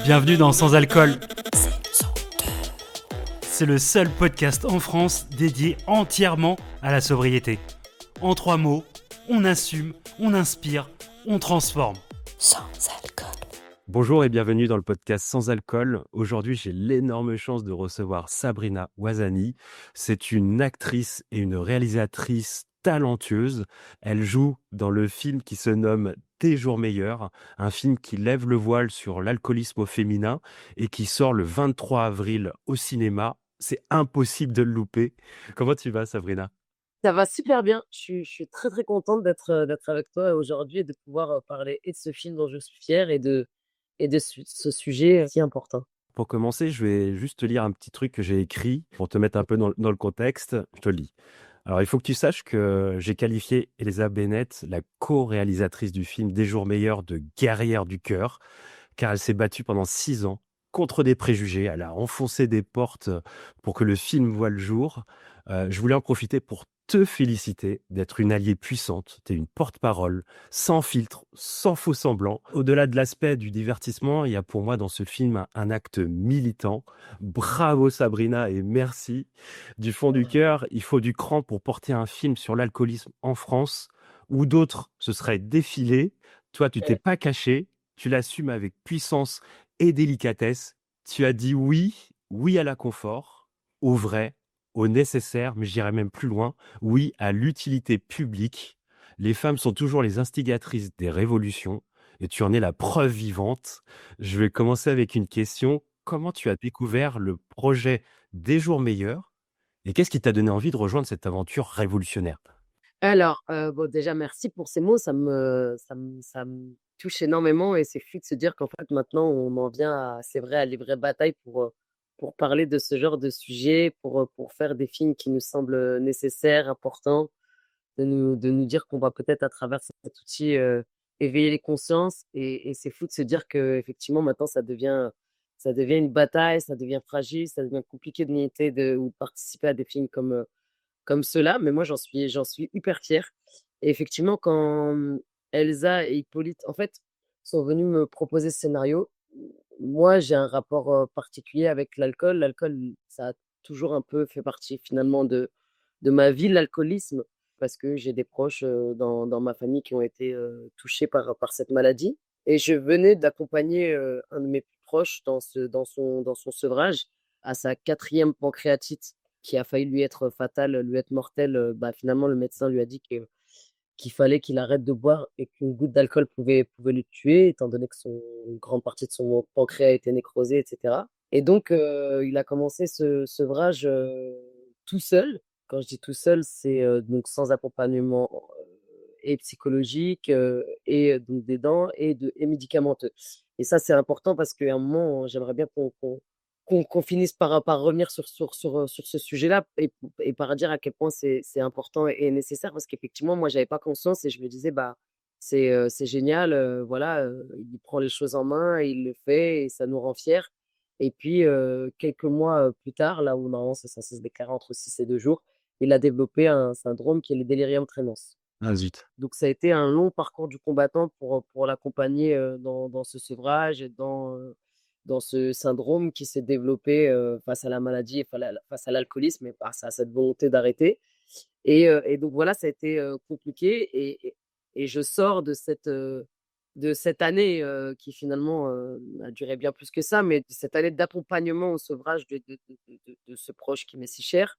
Bienvenue dans Sans Alcool. C'est le seul podcast en France dédié entièrement à la sobriété. En 3 mots, on assume, on inspire, on transforme. Sans alcool. Bonjour et bienvenue dans le podcast Sans Alcool. Aujourd'hui, j'ai l'énorme chance de recevoir Sabrina Ouazani. C'est une actrice et une réalisatrice talentueuse. Elle joue dans le film qui se nomme Tes jours meilleurs, un film qui lève le voile sur l'alcoolisme au féminin et qui sort le 23 avril au cinéma. C'est impossible de le louper. Comment tu vas, Sabrina ? Ça va super bien. Je suis très très contente d'être avec toi aujourd'hui et de pouvoir parler et de ce film dont je suis fière et de ce sujet si important. Pour commencer, je vais juste te lire un petit truc que j'ai écrit pour te mettre un peu dans le contexte. Je te le lis. Alors, il faut que tu saches que j'ai qualifié Elsa Bennett, la co-réalisatrice du film Des jours meilleurs, de guerrière du cœur, car elle s'est battue pendant 6 ans contre des préjugés. Elle a enfoncé des portes pour que le film voie le jour. Je voulais en profiter pour te féliciter d'être une alliée puissante. Tu es une porte-parole, sans filtre, sans faux semblant. Au-delà de l'aspect du divertissement, il y a pour moi dans ce film un acte militant. Bravo Sabrina et merci. Du fond du cœur, il faut du cran pour porter un film sur l'alcoolisme en France, où d'autres se seraient défilés. Toi, tu t'es pas caché, tu l'assumes avec puissance et délicatesse. Tu as dit oui, oui à la confort, au vrai, au nécessaire, mais j'irais même plus loin, oui à l'utilité publique. Les femmes sont toujours les instigatrices des révolutions et tu en es la preuve vivante. Je vais commencer avec une question. Comment tu as découvert le projet Des jours meilleurs et qu'est-ce qui t'a donné envie de rejoindre cette aventure révolutionnaire ? Alors, bon, déjà merci pour ces mots, ça me touche énormément et c'est fou de se dire qu'en fait maintenant on en vient à, c'est vrai, à les vraies batailles pour parler de ce genre de sujet, pour faire des films qui nous semblent nécessaires, importants, de nous dire qu'on va peut-être à travers cet outil éveiller les consciences et c'est fou de se dire que effectivement maintenant ça devient une bataille, ça devient fragile, ça devient compliqué de militer ou de participer à des films comme ceux-là, mais moi j'en suis hyper fière. Et effectivement, quand Elsa et Hippolyte, en fait, sont venus me proposer ce scénario, moi j'ai un rapport particulier avec l'alcool. L'alcool, ça a toujours un peu fait partie finalement de ma vie, l'alcoolisme, parce que j'ai des proches dans ma famille qui ont été touchés par cette maladie. Et je venais d'accompagner un de mes plus proches dans son sevrage à sa 4e pancréatite qui a failli lui être fatale, lui être mortelle. Bah, finalement, le médecin lui a dit qu'il fallait qu'il arrête de boire et qu'une goutte d'alcool pouvait le tuer, étant donné que une grande partie de son pancréas était nécrosée, etc. Et donc, il a commencé ce sevrage tout seul. Quand je dis tout seul, c'est donc sans accompagnement et psychologique et donc des dents et médicamenteux. Et ça, c'est important parce qu'à un moment, j'aimerais bien qu'on finisse par revenir sur ce sujet-là et par dire à quel point c'est important et nécessaire parce qu'effectivement, moi, j'avais pas conscience et je me disais, bah, c'est génial, voilà, il prend les choses en main, et il le fait et ça nous rend fiers. Et puis, quelques mois plus tard, là où normalement ça se déclare entre 6 et 2 jours, il a développé un syndrome qui est le délirium tremens. Ah zut. Donc ça a été un long parcours du combattant pour l'accompagner dans ce sevrage et dans ce syndrome qui s'est développé face à la maladie et face à l'alcoolisme et face à cette volonté d'arrêter. Et donc voilà, ça a été compliqué et je sors de cette année qui finalement a duré bien plus que ça, mais de cette année d'accompagnement au sevrage de ce proche qui m'est si cher.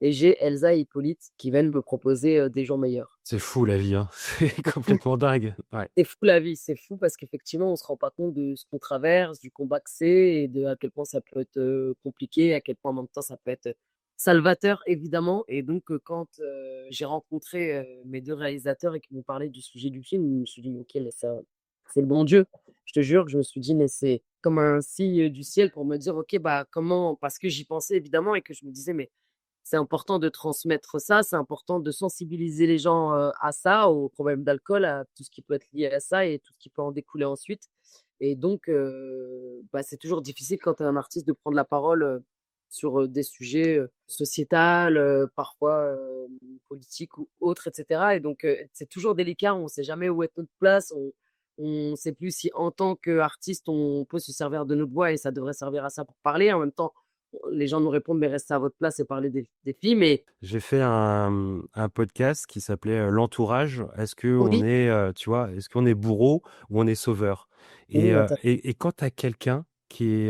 Et j'ai Elsa et Hippolyte qui viennent me proposer des jours meilleurs. C'est fou la vie, hein. C'est complètement dingue. Ouais. C'est fou la vie, c'est fou parce qu'effectivement, on se rend pas compte de ce qu'on traverse, du combat que c'est et de à quel point ça peut être compliqué, à quel point en même temps ça peut être salvateur évidemment. Et donc quand j'ai rencontré mes 2 réalisateurs et qu'ils m'ont parlé du sujet du film, je me suis dit: «OK, mais ça, c'est le bon Dieu». Je te jure que je me suis dit: «Mais c'est comme un signe du ciel pour me dire: "OK, bah, comment"» parce que j'y pensais évidemment et que je me disais: «Mais c'est important de transmettre ça, c'est important de sensibiliser les gens, à ça, aux problèmes d'alcool, à tout ce qui peut être lié à ça et tout ce qui peut en découler ensuite. Et donc, bah, c'est toujours difficile quand tu es un artiste de prendre la parole, sur, des sujets, sociétals, parfois, politiques ou autres et cetera. Et donc, c'est toujours délicat, on ne sait jamais où est notre place, On sait plus si en tant qu'artiste, on peut se servir de notre voix et ça devrait servir à ça pour parler. En même temps, les gens nous répondent: «Mais restez à votre place et parlez des films» et J'ai fait un podcast qui s'appelait L'Entourage. Est-ce qu'on oui, est, tu vois, est-ce qu'on est bourreau ou on est sauveur? oui, intéressant. Et quand tu as quelqu'un qui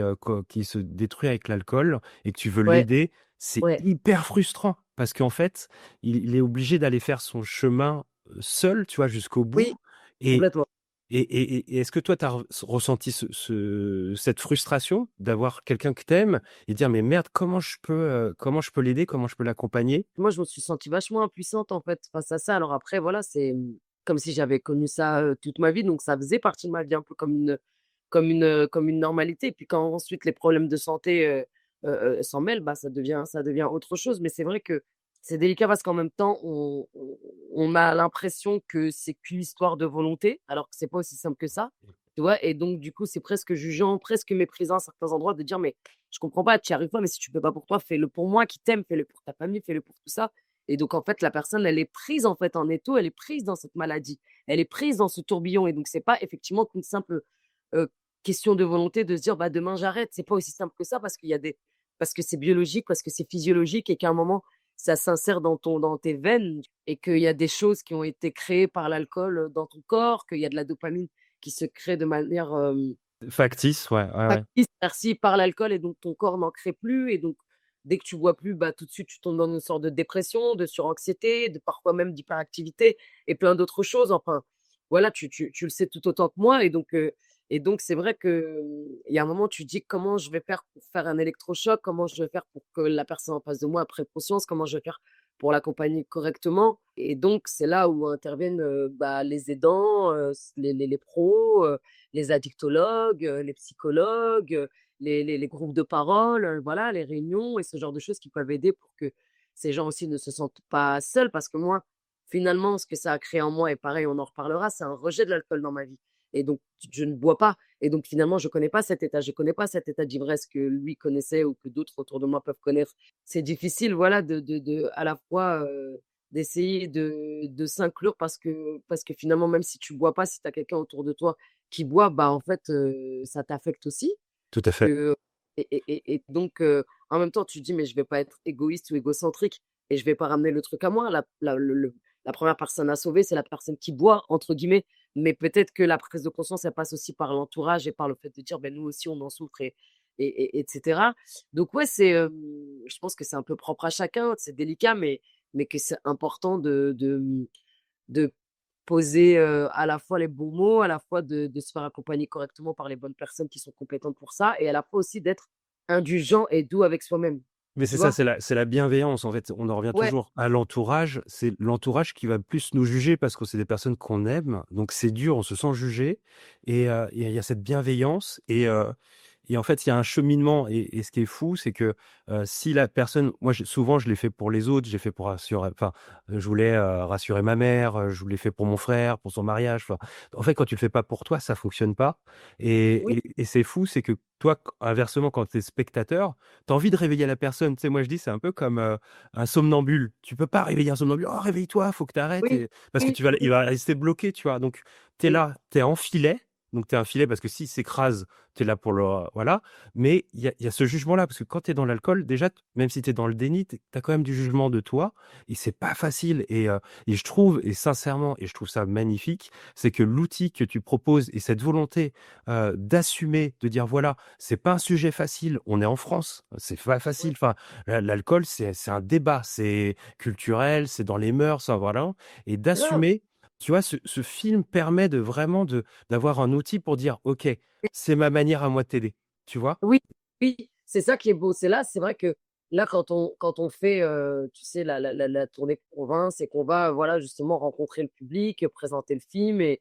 se détruit avec l'alcool et que tu veux Ouais, l'aider, c'est ouais, hyper frustrant parce qu'en fait, il est obligé d'aller faire son chemin seul, tu vois, jusqu'au bout. oui, Et, complètement. et est-ce que toi, tu as ressenti cette frustration d'avoir quelqu'un que t'aimes et dire, mais merde, comment je peux l'aider, comment je peux l'accompagner? Moi, je me suis sentie vachement impuissante, en fait, face à ça. Alors après, voilà, c'est, comme si j'avais connu ça, toute ma vie, donc ça faisait partie de ma vie un peu comme une normalité. Et puis quand ensuite les problèmes de santé, s'en mêlent, bah, ça devient autre chose. Mais c'est vrai que c'est délicat parce qu'en même temps, on a l'impression que c'est qu'une histoire de volonté, alors que c'est pas aussi simple que ça, tu vois? Et donc du coup, c'est presque jugeant, presque méprisant à certains endroits de dire: «Mais je comprends pas, tu y arrives pas, mais si tu peux pas pour toi, fais-le pour moi qui t'aime, fais-le pour ta famille, fais-le pour tout ça». Et donc en fait, la personne, elle est prise en fait en étau, elle est prise dans cette maladie, elle est prise dans ce tourbillon et donc c'est pas effectivement qu'une simple, heu, question de volonté de se dire: «Bah, demain j'arrête». C'est pas aussi simple que ça parce que c'est biologique, parce que c'est physiologique et qu'à un moment, ça s'insère dans tes veines et qu'il y a des choses qui ont été créées par l'alcool, dans ton corps, qu'il y a de la dopamine qui se crée de manière, Factice, ouais, ouais, ouais. factice, merci, par l'alcool et donc ton corps n'en crée plus et donc dès que tu bois plus, bah, tout de suite, tu tombes dans une sorte de dépression, de suranxiété, de parfois même d'hyperactivité et plein d'autres choses. Enfin, voilà, tu le sais tout autant que moi et donc c'est vrai que, il y a un moment, tu te dis: «Comment je vais faire pour faire un électrochoc? Comment je vais faire pour que la personne en face de moi prenne conscience? Comment je vais faire pour l'accompagner correctement?» Et donc c'est là où interviennent, bah, les aidants, s les pros, les addictologues, les psychologues, les groupes de parole, voilà, les réunions et ce genre de choses qui peuvent aider pour que ces gens aussi ne se sentent pas seuls. Parce que moi, finalement, ce que ça a créé en moi et pareil, on en reparlera, c'est un rejet de l'alcool dans ma vie et donc je ne bois pas et donc finalement, je connais pas cet état. Je connais pas cet état d'ivresse que lui connaissait ou que d'autres autour de moi peuvent connaître. C'est difficile, voilà, de à la fois, d'essayer de s'inclure parce que finalement, même si tu bois pas, si tu as quelqu'un autour de toi qui boit, bah, en fait, ça t'affecte aussi Tout à fait. que et donc en même temps, tu te dis: «Mais je vais pas être égoïste ou égocentrique et je vais pas ramener le truc à moi». La 1re personne à sauver, c'est la personne qui «boit» entre guillemets, mais peut-être que la prise de conscience, elle passe aussi par l'entourage et par le fait de dire: «Beh, nous aussi, on en souffre» et cetera. Donc ouais, je pense que c'est un peu propre à chacun, c'est délicat, mais que c'est important de poser, à la fois les bons mots, à la fois de se faire accompagner correctement par les bonnes personnes qui sont compétentes pour ça et à la fois aussi d'être indulgent et doux avec soi-même. Mais Tu c'est ça, vois? c'est la bienveillance, en fait. On en revient Ouais, toujours à l'entourage. C'est l'entourage qui va plus nous juger parce que c'est des personnes qu'on aime. Donc c'est dur, on se sent jugé. Et il y a cette bienveillance. Et en fait, il y a un cheminement. Et ce qui est fou, c'est que si la personne, moi, souvent, je l'ai fait pour les autres. J'ai fait pour rassurer. Enfin, je voulais rassurer ma mère. Je l'ai fait pour mon frère, pour son mariage. Enfin, en fait, quand tu le fais pas pour toi, ça fonctionne pas. oui, Et c'est fou, c'est que toi, inversement, quand tu es spectateur, tu as envie de réveiller la personne. Tu sais, moi, je dis, c'est un peu comme un somnambule. Tu peux pas réveiller un somnambule. Oh, réveille-toi, faut que tu arrêtes. oui, Parce que oui, il va rester bloqué, tu vois. Donc, tu es oui. là, tu es en filet. Donc, tu es un filet parce que s'il s'écrase, tu es là pour le. Voilà. Mais il y a ce jugement-là. Parce que quand tu es dans l'alcool, déjà, même si tu es dans le déni, tu as quand même du jugement de toi. Et c'est pas facile. Et je trouve, et sincèrement, et je trouve ça magnifique, c'est que l'outil que tu proposes et cette volonté d'assumer, de dire voilà, c'est pas un sujet facile. On est en France, c'est pas Ouais. facile. Enfin, l'alcool, c'est un débat, c'est culturel, c'est dans les mœurs, ça, voilà. Et Grave. d'assumer, tu vois, ce film permet de vraiment d'avoir un outil pour dire, ok, c'est ma manière à moi de t'aider. Tu vois? Oui, oui, c'est ça qui est beau. C'est vrai que là, quand on fait, tu sais, la tournée de province et qu'on va, voilà, justement rencontrer le public, présenter le film et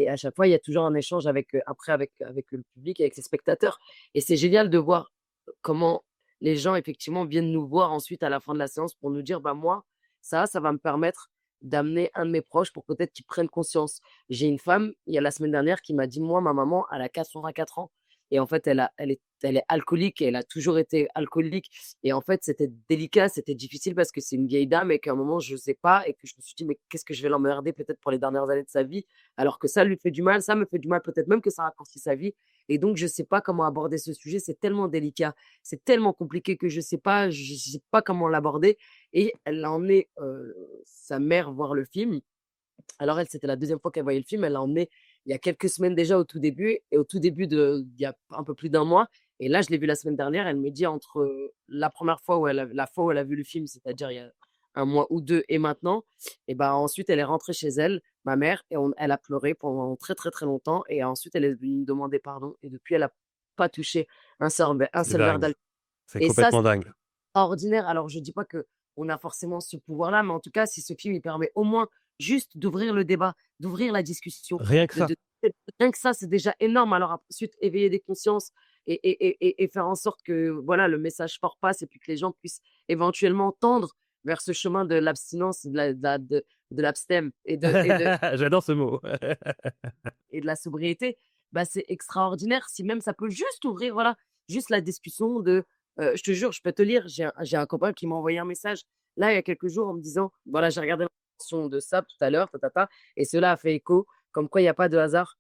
à chaque fois, il y a toujours un échange avec, après avec le public, avec les spectateurs et c'est génial de voir comment les gens, effectivement, viennent nous voir ensuite à la fin de la séance pour nous dire: «Bah, moi, ça va me permettre d'amener un de mes proches pour peut-être qu'il prenne conscience». J'ai une femme, il y a la semaine dernière, qui m'a dit: «Moi, ma maman, elle a 84 ans. Et en fait, elle est alcoolique et elle a toujours été alcoolique. Et en fait, c'était délicat, c'était difficile parce que c'est une vieille dame et qu'à un moment, je sais pas et que je me suis dit: «Mais qu'est-ce que je vais l'emmerder peut-être pour les dernières années de sa vie?» alors que ça lui fait du mal, ça me fait du mal, peut-être même que ça raccourcit sa vie et donc je sais pas comment aborder ce sujet, c'est tellement délicat, c'est tellement compliqué que je sais pas comment l'aborder et elle a emmené, sa mère voir le film. Alors elle, c'était la deuxième fois qu'elle voyait le film. Elle l'a emmené il y a quelques semaines déjà au tout début et au tout début il y a un peu plus d'un mois et là, je l'ai vu la semaine dernière. Elle me dit entre, la première fois où la fois où elle a vu le film, c'est-à-dire il y a un mois ou 2 et maintenant et ben, ensuite elle est rentrée chez elle, ma mère et elle a pleuré pendant très, très, très longtemps et ensuite elle est venue me demander pardon et depuis elle a pas touché un C'est seul verre dingue. d'alcool C'est et ça, complètement dingue. ordinaire. Alors, je dis pas que on a forcément ce pouvoir-là, mais en tout cas, si ce film, il permet au moins juste d'ouvrir le débat, d'ouvrir la discussion, Rien que ça. de rien que ça, c'est déjà énorme. Alors ensuite, éveiller des consciences et faire en sorte que, voilà, le message fort passe et puis que les gens puissent éventuellement tendre vers ce chemin de l'abstinence, de l'abstème J'adore ce mot. et de la sobriété, bah, c'est extraordinaire si même ça peut juste ouvrir, voilà, juste la discussion je te jure, je peux te lire, j'ai un copain qui m'a envoyé un message, là, il y a quelques jours en me disant: «Voilà, j'ai regardé l'information de ça tout à l'heure, ta, ta, ta et cela a fait écho, comme quoi il y a pas de hasard,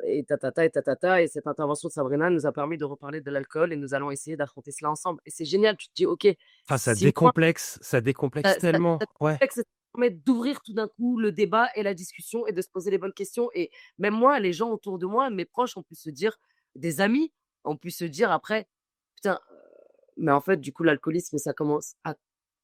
et ta, ta, ta et ta, ta, ta et cette intervention de Sabrina nous a permis de reparler de l'alcool et nous allons essayer d'affronter cela ensemble» et c'est génial, tu te dis: «OK, Enfin, si moi ça décomplexe ça tellement. Ouais. fait que ça permet d'ouvrir tout d'un coup le débat et la discussion et de se poser les bonnes questions et même moi, les gens autour de moi, mes proches ont pu se dire des amis, ont pu se dire après: «Putain, mais en fait, du coup, l'alcoolisme, ça commence à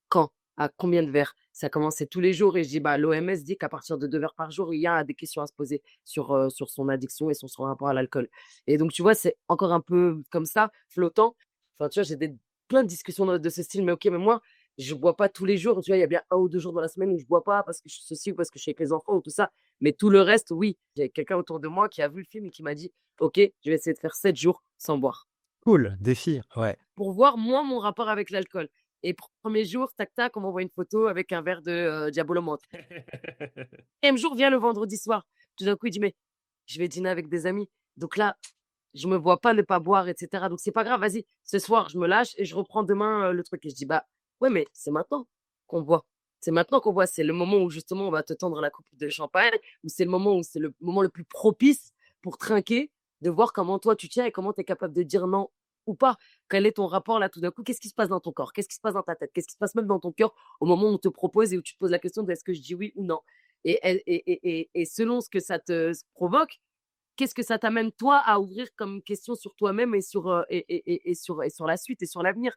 quand? À combien de verres?» Ça commençait tous les jours et je dis: «Bah, l'OMS dit qu'à partir de 2 verres par jour, il y a des questions à se poser sur son addiction et sur son rapport à l'alcool» et donc tu vois, c'est encore un peu comme ça, flottant. Enfin, tu vois, plein de discussions de ce style, mais OK, mais moi, je bois pas tous les jours, tu vois? Il y a bien un ou 2 jours dans la semaine où je bois pas parce que je suis ceci ou parce que je suis avec les enfants ou tout ça, mais tout le reste, oui. J'ai quelqu'un autour de moi qui a vu le film et qui m'a dit: «OK, je vais essayer de faire 7 jours sans boire». Cool, défi, ouais. Pour voir moi mon rapport avec l'alcool et premier jour, tac tac, on m'envoie une photo avec un verre de, Diabolo Mate. 1 jour vient le vendredi soir. Tout d'un coup, il dit: «Mais je vais dîner avec des amis». Donc là, je me vois pas ne pas boire et cetera. Donc c'est pas grave, vas-y, ce soir, je me lâche et je reprends demain, le truc et je dis: «Bah, ouais, mais c'est maintenant qu'on boit. C'est maintenant qu'on boit. C'est le moment où justement on va te tendre la coupe de champagne, où c'est le moment où c'est le moment le plus propice pour trinquer, de voir comment toi tu tiens et comment tu es capable de dire non ou pas. Quel est ton rapport là tout d'un coup? Qu'est-ce qui se passe dans ton corps? Qu'est-ce qui se passe dans ta tête? Qu'est-ce qui se passe même dans ton cœur au moment où on te propose et où tu te poses la question de: «Est-ce que je dis oui ou non?» et selon ce que ça te provoque, qu'est-ce que ça t'amène toi à ouvrir comme question sur toi-même et sur la suite et sur l'avenir?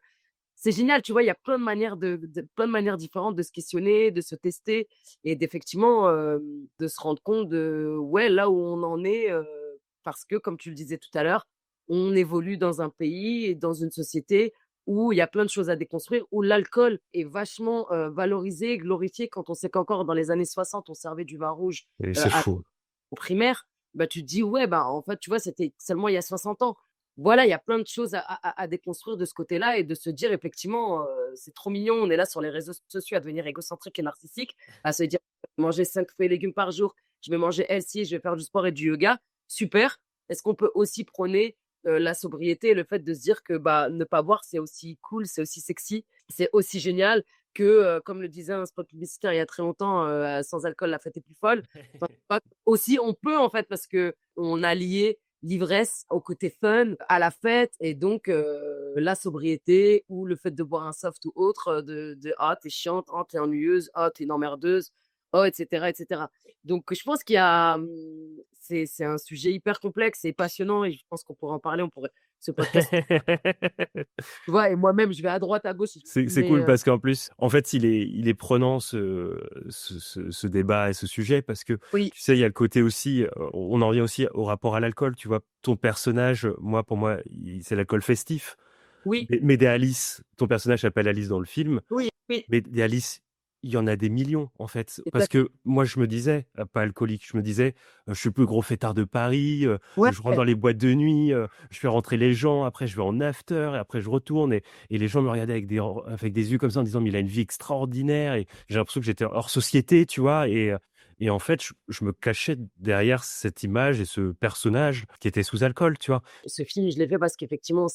C'est génial, tu vois? Il y a plein de manières plein de manières différentes de se questionner, de se tester et d'effectivement, de se rendre compte de, ouais, là où on en est, parce que comme tu le disais tout à l'heure, on évolue dans un pays et dans une société où il y a plein de choses à déconstruire, où l'alcool est vachement, valorisé, glorifié quand on sait qu'encore dans les années 60 on servait du vin rouge, Et c'est à fou. au primaire, bah, tu te dis: «Ouais, bah, en fait, tu vois, c'était seulement il y a 60 ans». Voilà, il y a plein de choses à déconstruire de ce côté-là et de se dire effectivement, c'est trop mignon, on est là sur les réseaux sociaux à devenir égocentrique et narcissique, à se dire: «Je vais manger 5 fruits et légumes par jour, je vais manger healthy, je vais faire du sport et du yoga». Super. Est-ce qu'on peut aussi prôner, la sobriété et le fait de se dire que, bah, ne pas boire, c'est aussi cool, c'est aussi sexy, c'est aussi génial que, comme le disait un spot publicitaire il y a très longtemps, «Sans alcool, la fête est plus folle». Enfin, aussi, on peut en fait parce qu'on a lié l'ivresse au côté fun, à la fête et donc la sobriété ou le fait de boire un soft ou autre, de: «Ah, tu es chiante, ah, tu es ennuyeuse, ah, tu es une emmerdeuse, oh» et cetera et cetera. Donc je pense qu'il y a, c'est un sujet hyper complexe et passionnant et je pense qu'on pourrait en parler, on pourrait ce podcast, tu vois? Et moi-même, je vais à droite, à gauche, C'est mais cool parce qu'en plus, en fait, il est prenant ce débat et ce sujet parce que, oui, tu sais, il y a le côté aussi, on en revient aussi au rapport à l'alcool, tu vois? Ton personnage, moi, pour moi, c'est l'alcool festif. oui, Mais des Alice, ton personnage s'appelle Alice dans le film, oui, oui, mais des Alice, il y en a des millions, en fait. Parce exact. que moi, je me disais, pas alcoolique, je me disais, «Je suis le plus gros fêtard de Paris, Ouais, je rentre dans les boîtes de nuit, je fais rentrer les gens, après je vais en after et après je retourne» et les gens me regardaient avec des yeux comme ça en disant: «Mais il a une vie extraordinaire» et j'ai l'impression que j'étais hors société, tu vois? Et en fait, je me cachais derrière cette image et ce personnage qui était sous alcool, tu vois? Ce film, je l'ai fait parce qu'effectivement,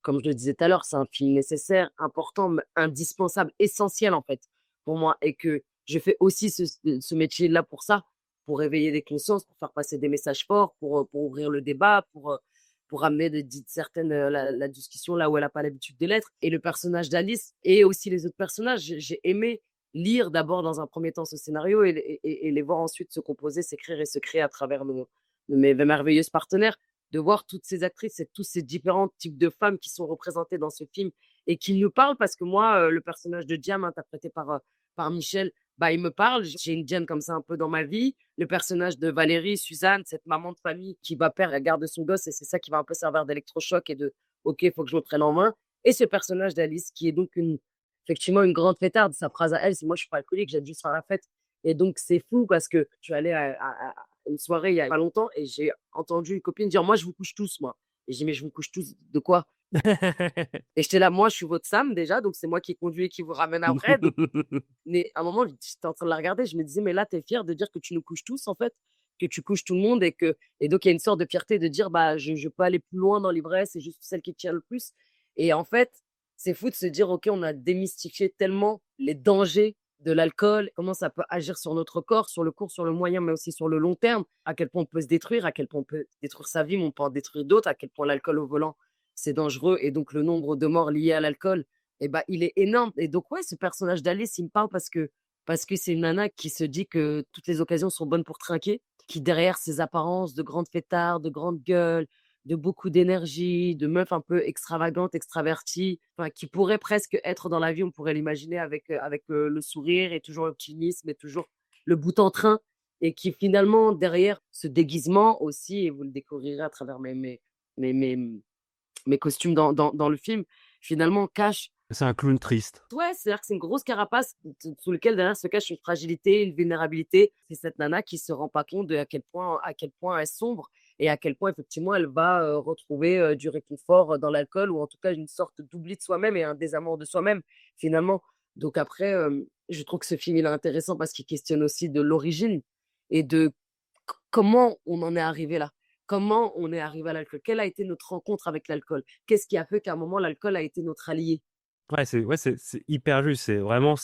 comme je le disais tout à l'heure, c'est un film nécessaire, important, indispensable, essentiel en fait pour moi. Et que je fais aussi ce métier-là pour ça, pour réveiller des consciences, pour faire passer des messages forts, pour ouvrir le débat, pour amener certaines, la discussion là où elle n'a pas l'habitude de l'être. Et le personnage d'Alice et aussi les autres personnages, j'ai aimé lire d'abord dans un premier temps ce scénario et les voir ensuite se composer, s'écrire et se créer à travers mes merveilleuses partenaires, de voir toutes ces actrices et tous ces différents types de femmes qui sont représentées dans ce film et qui nous parlent parce que moi, le personnage de Diane interprété par Michel, bah, il me parle. J'ai une Diane comme ça un peu dans ma vie. Le personnage de Valérie, Suzanne, cette maman de famille qui va perdre la garde de son gosse et c'est ça qui va un peu servir d'électrochoc et de OK, il faut que je me prenne en main. Et ce personnage d'Alice qui est donc effectivement une grande fêtarde. Sa phrase à elle, c'est moi je suis pas alcoolique, j'aime juste faire la fête. Et donc c'est fou parce que je suis allée à une soirée il y a pas longtemps et j'ai entendu une copine dire moi je vous couche tous moi. Et j'ai dit mais je vous couche tous de quoi? Et j'étais là, moi je suis votre Sam déjà, donc c'est moi qui conduis et qui vous ramène après. Donc, mais à un moment j'étais en train de la regarder, je me disais mais là t'es fière de dire que tu nous couches tous en fait, que tu couches tout le monde et donc il y a une sorte de fierté de dire bah je peux aller plus loin dans l'ivresse, c'est juste celle qui tient le plus. Et en fait c'est fou de se dire ok on a démystifié tellement les dangers de l'alcool, comment ça peut agir sur notre corps, sur le court, sur le moyen, mais aussi sur le long terme, à quel point on peut se détruire, à quel point on peut détruire sa vie, mais on peut en détruire d'autres, à quel point l'alcool au volant, c'est dangereux. Et donc, le nombre de morts liés à l'alcool, eh ben, il est énorme. Et donc, ouais, ce personnage d'Alice, il me parle parce que c'est une nana qui se dit que toutes les occasions sont bonnes pour trinquer, qui derrière ses apparences de grande fêtarde, de grande gueule, de beaucoup d'énergie, de meuf un peu extravagante, extravertie, enfin, qui pourrait presque être dans la vie, on pourrait l'imaginer avec le sourire et toujours l'optimisme et toujours le bout en train, et qui finalement, derrière ce déguisement aussi, et vous le découvrirez à travers mes, mes, mes costumes dans le film, finalement cache. C'est un clown triste. Ouais, c'est-à-dire que c'est une grosse carapace sous lequel derrière se cache une fragilité, une vulnérabilité. C'est cette nana qui se rend pas compte de à quel point elle sombre et à quel point effectivement elle va retrouver du réconfort dans l'alcool ou en tout cas une sorte d'oubli de soi-même et un désamour de soi-même finalement. Donc après, je trouve que ce film il est intéressant parce qu'il questionne aussi de l'origine et de comment on en est arrivé là. Comment on est arrivé à l'alcool? Quelle a été notre rencontre avec l'alcool? Qu'est-ce qui a fait qu'à un moment l'alcool a été notre allié? Ouais, c'est hyper juste. C'est vraiment,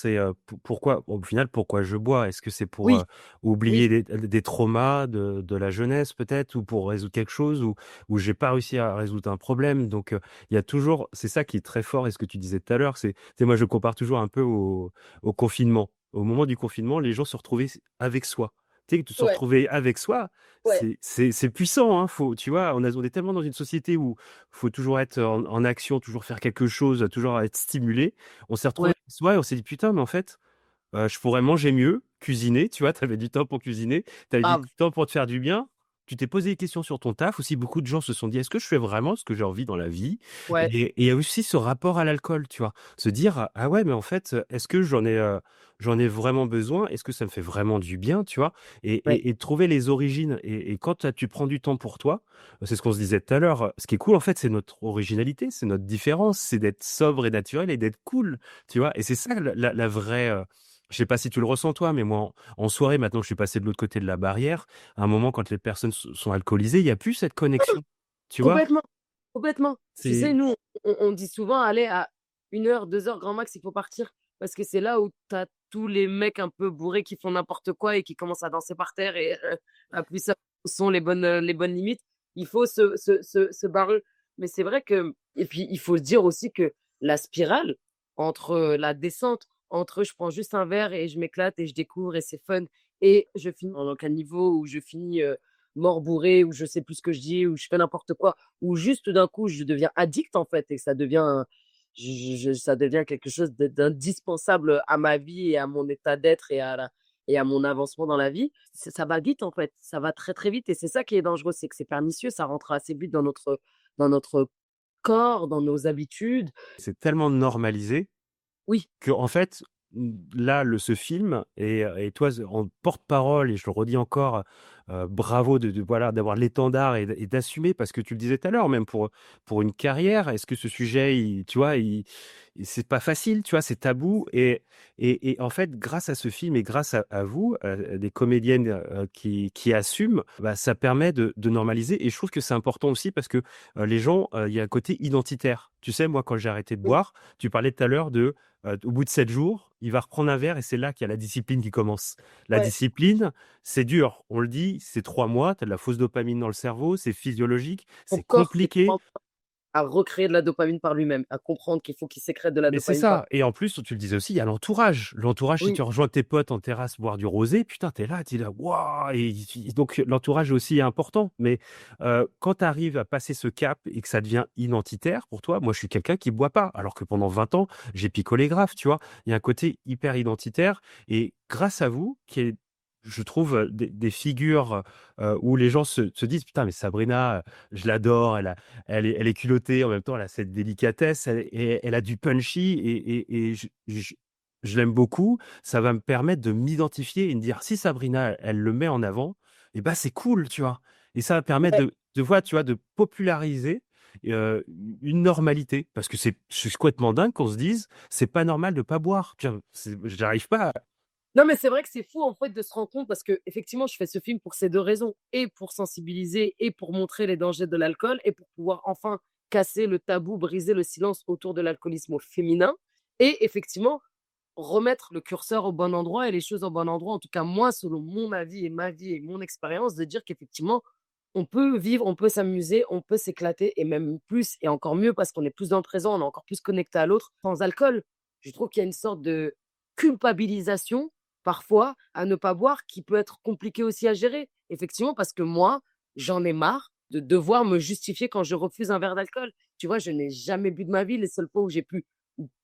pourquoi, au final, pourquoi je bois? Est-ce que c'est pour Oui, oublier oui, des traumas de la jeunesse, peut-être, ou pour résoudre quelque chose, ou j'ai pas réussi à résoudre un problème? Donc, il y a toujours, c'est ça qui est très fort. Et ce que tu disais tout à l'heure, moi, je compare toujours un peu au confinement. Au moment du confinement, les gens se retrouvaient avec soi. Tu sais, se ouais, retrouver avec soi, ouais, c'est puissant, hein. Tu vois, on est tellement dans une société où faut toujours être en action, toujours faire quelque chose, toujours être stimulé. On s'est retrouvé ouais, avec soi et on s'est dit: «Putain, mais en fait, je pourrais manger mieux, cuisiner», tu vois? Tu avais du temps pour cuisiner, tu avais du grave, temps pour te faire du bien. Tu t'es posé des questions sur ton taf aussi. Beaucoup de gens se sont dit: «Est-ce que je fais vraiment ce que j'ai envie dans la vie?» ouais, Et il y a aussi ce rapport à l'alcool, tu vois? Se dire: «Ah ouais, mais en fait, est-ce que j'en ai vraiment besoin? Est-ce que ça me fait vraiment du bien?» Tu vois? Et ouais, et et trouver les origines et quand tu prends du temps pour toi, c'est ce qu'on se disait tout à l'heure, ce qui est cool, en fait, c'est notre originalité, c'est notre différence, c'est d'être sobre et naturel et d'être cool, tu vois? Et c'est ça la vraie, je sais pas si tu le ressens toi, mais moi, en soirée, maintenant que je suis passé de l'autre côté de la barrière, à un moment, quand les personnes sont alcoolisées, il y a plus cette connexion, tu vois? complètement, complètement. Tu sais, C'est nous, on dit souvent: «Allez, à 1 heure, 2 heures grand max, il faut partir» parce que c'est là où tu as tous les mecs un peu bourrés qui font n'importe quoi et qui commencent à danser par terre et appuyer ça où sont les bonnes limites. Il faut se barrer. Mais c'est vrai que et puis il faut se dire aussi que la spirale entre, la descente, entre je prends juste un verre et je m'éclate et je découvre et c'est fun et je finis dans un niveau où je finis, mort bourré, où je sais plus ce que je dis, où je fais n'importe quoi, où juste tout d'un coup je deviens addict en fait et ça devient ça devient quelque chose d'indispensable à ma vie et à mon état d'être et à mon avancement dans la vie. Ça va vite en fait, ça va très très vite et c'est ça qui est dangereux, c'est que c'est pernicieux, ça rentre assez vite dans notre corps, dans nos habitudes. c'est tellement normalisé Oui, qu'en fait, là, ce film et toi, en porte-parole, et je le redis encore, bravo voilà, d'avoir l'étendard et d'assumer parce que tu le disais tout à l'heure, même pour une carrière, est-ce que ce sujet, tu vois, c'est pas facile, tu vois, c'est tabou et en fait, grâce à ce film et grâce à vous, des comédiennes qui assument, bah, ça permet de normaliser et je trouve que c'est important aussi parce que les gens, il y a un côté identitaire. Tu sais, moi, quand j'ai arrêté de Oui, boire, tu parlais tout à l'heure au bout de 7 jours, il va reprendre un verre et c'est là qu'il y a la discipline qui commence. La ouais. discipline, c'est dur. On le dit, c'est 3 mois, tu as de la fausse dopamine dans le cerveau, c'est physiologique, Ton c'est corps qui compliqué. commence à recréer de la dopamine par lui-même, à comprendre qu'il faut qu'il sécrète de la Mais c'est dopamine par ça et en plus, tu le disais aussi, il y a l'entourage. L'entourage, si oui, tu rejoins tes potes en terrasse boire du rosé, putain, tu es là, tu es là: «Waouh!» et donc l'entourage aussi est important. Mais, quand tu arrives à passer ce cap et que ça devient identitaire pour toi, moi, je suis quelqu'un qui boit pas, alors que pendant 20 ans, j'ai picolé grave, tu vois? Il y a un côté hyper identitaire et grâce à vous, qui est, je trouve, des figures, où les gens se disent: «Putain, mais Sabrina, je l'adore, elle est culottée, en même temps, elle a cette délicatesse, elle a du punchy et je l'aime beaucoup. Ça va me permettre de m'identifier et de dire: «Si Sabrina, elle le met en avant et bah, c'est cool», tu vois? Et ça va permettre ouais. tu vois, de populariser, une normalité parce que c'est complètement dingue qu'on se dise: «C'est pas normal de pas boire». Tu vois? J'arrive pas à Non, mais c'est vrai que c'est fou, en fait, de se rendre compte parce qu'effectivement, je fais ce film pour ces 2 raisons et pour sensibiliser et pour montrer les dangers de l'alcool et pour pouvoir enfin casser le tabou, briser le silence autour de l'alcoolisme au féminin et effectivement, remettre le curseur au bon endroit et les choses au bon endroit. En tout cas, moi, selon mon avis et ma vie et mon expérience, de dire qu'effectivement, on peut vivre, on peut s'amuser, on peut s'éclater et même plus et encore mieux parce qu'on est plus dans le présent, on est encore plus connecté à l'autre sans alcool. Je trouve qu'il y a une sorte de culpabilisation parfois à ne pas boire qui peut être compliqué aussi à gérer. Effectivement, parce que moi, j'en ai marre de devoir me justifier quand je refuse un verre d'alcool. Tu vois, je n'ai jamais bu de ma vie. Les seules fois où j'ai pu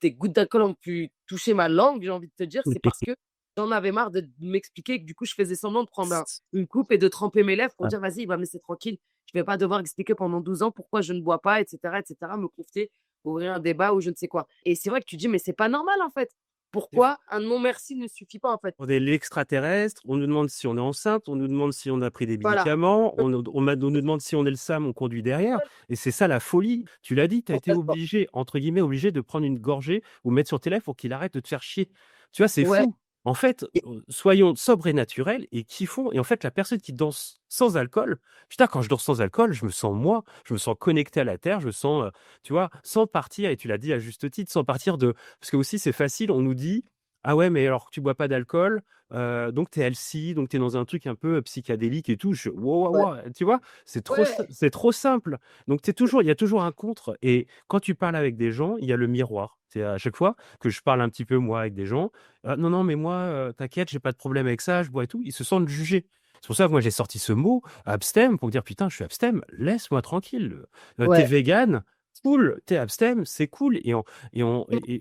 des gouttes d'alcool ont pu toucher ma langue, j'ai envie de te dire, c'est parce que j'en avais marre de m'expliquer que du coup, je faisais semblant de prendre une coupe et de tremper mes lèvres pour dire: «Vas-y, va me laisser tranquille. Je vais pas devoir expliquer pendant 12 ans pourquoi je ne bois pas» et cetera, me confier, ouvrir un débat ou je ne sais quoi et c'est vrai que tu dis: «Mais c'est pas normal, en fait. Pourquoi un non merci ne suffit pas, en fait?» On est l'extraterrestre, on nous demande si on est enceinte, on nous demande si on a pris des Voilà. médicaments, on nous demande si on est le SAM, on conduit derrière et c'est ça la folie. Tu l'as dit, tu as été Complètement. obligé, entre guillemets, «obligé» de prendre une gorgée ou mettre sur tes lèvres pour qu'il arrête de te faire chier. Tu vois, c'est Ouais. fou. En fait, soyons sobres et naturels et kiffons et en fait, la personne qui danse sans alcool, putain, quand je danse sans alcool, je me sens moi, je me sens connecté à la terre, je sens, tu vois, sans partir et tu l'as dit à juste titre, sans partir de parce que aussi c'est facile, on nous dit: «Ah ouais, mais alors tu bois pas d'alcool, donc tu es healthy, donc tu es dans un truc un peu, psychédélique et tout». Je wow, wow, Ouais. wow, tu vois? Ouais. C'est trop simple. Donc il y a toujours un contre et quand tu parles avec des gens, il y a le miroir. C'est à chaque fois que je parle un petit peu moi avec des gens: non, non, mais moi, t'inquiète, j'ai pas de problème avec ça, je bois et tout». Ils se sentent jugés. C'est pour ça que moi j'ai sorti ce mot abstem pour dire: «Putain, je suis abstem, laisse-moi tranquille, tu es Ouais. végane, cool, tu es abstem, c'est cool» et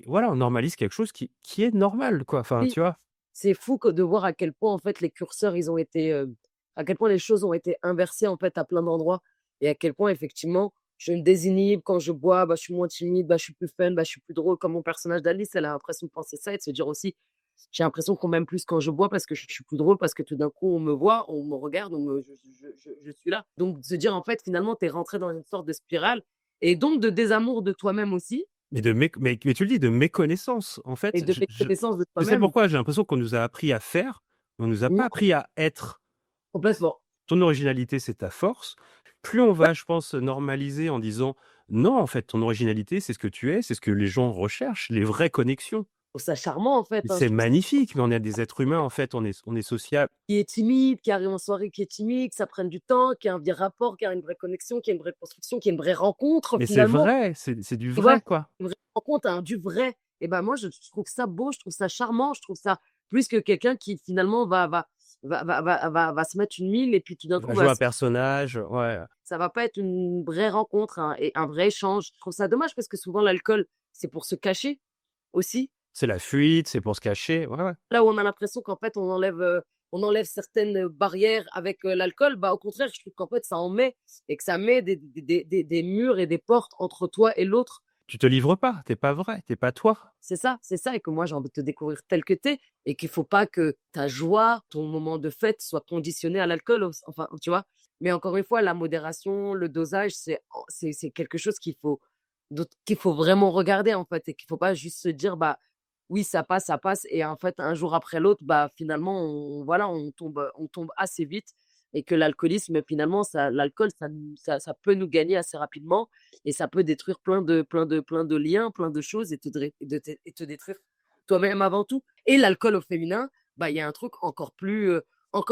voilà, on normalise quelque chose qui est normal, quoi. Enfin, Oui. tu vois? C'est fou que de voir à quel point, en fait, les curseurs, ils ont été, à quel point les choses ont été inversées, en fait, à plein d'endroits et à quel point, effectivement, je me désinhibe quand je bois, bah, je suis moins timide, bah, je suis plus fun, bah, je suis plus drôle comme mon personnage d'Alice, elle a l'impression de penser ça et de se dire aussi: «J'ai l'impression qu'on m'aime plus quand je bois parce que je suis plus drôle, parce que tout d'un coup, on me voit, on me regarde, on me je suis là». Donc de se dire, en fait, finalement, tu es rentré dans une sorte de spirale et donc de désamour de toi-même aussi Mais mais tu le dis, de méconnaissance. En et fait, de méconnaissance de tu sais toi-même. pourquoi? J'ai l'impression qu'on nous a appris à faire, mais on nous a Mmh, pas appris à être. complètement. Ton originalité, c'est ta force. Plus on Ouais, va, je pense, normaliser en disant: «Non, en fait, ton originalité, c'est ce que tu es, c'est ce que les gens recherchent, les vraies connexions». je trouve ça charmant, en fait, Et hein, je c'est trouve ça magnifique, mais on est des êtres humains, en fait, on est sociables. qui est timide, qui arrive en soirée, qui est timide, que ça prenne du temps, qui a un vrai rapport, qui a une vraie connexion, qui a une vraie construction, qui a une vraie rencontre Mais c'est finalement. vrai, c'est du Tu vois? vrai, quoi. Une vraie rencontre, du vrai. Et ben moi, je trouve ça beau, je trouve ça charmant, je trouve ça plus que quelqu'un qui finalement va se mettre une mille et puis tout d'un Il va coup jouer un personnage, ouais. ça va pas être une vraie rencontre, et un vrai échange. Je trouve ça dommage parce que souvent l'alcool, c'est pour se cacher aussi. C'est la fuite, c'est pour se cacher, ouais, ouais. Là où on a l'impression qu'en fait on enlève certaines barrières avec, l'alcool, bah, au contraire, je trouve qu'en fait ça en met et que ça met des murs et des portes entre toi et l'autre. tu te livres pas, t'es pas vrai, t'es pas toi. C'est ça, et que moi j'ai envie de te découvrir tel que t'es, et qu'il faut pas que ta joie, ton moment de fête soit conditionné à l'alcool, enfin, tu vois. Mais encore une fois, la modération, le dosage, c'est quelque chose qu'il faut vraiment regarder en fait, et qu'il faut pas juste se dire bah oui ça passe, et en fait un jour après l'autre bah finalement voilà on tombe assez vite, et que l'alcoolisme finalement l'alcool ça peut nous gagner assez rapidement, et ça peut détruire plein de liens, plein de choses, et et te détruire toi-même avant tout. Et l'alcool au féminin, bah, il y a un truc encore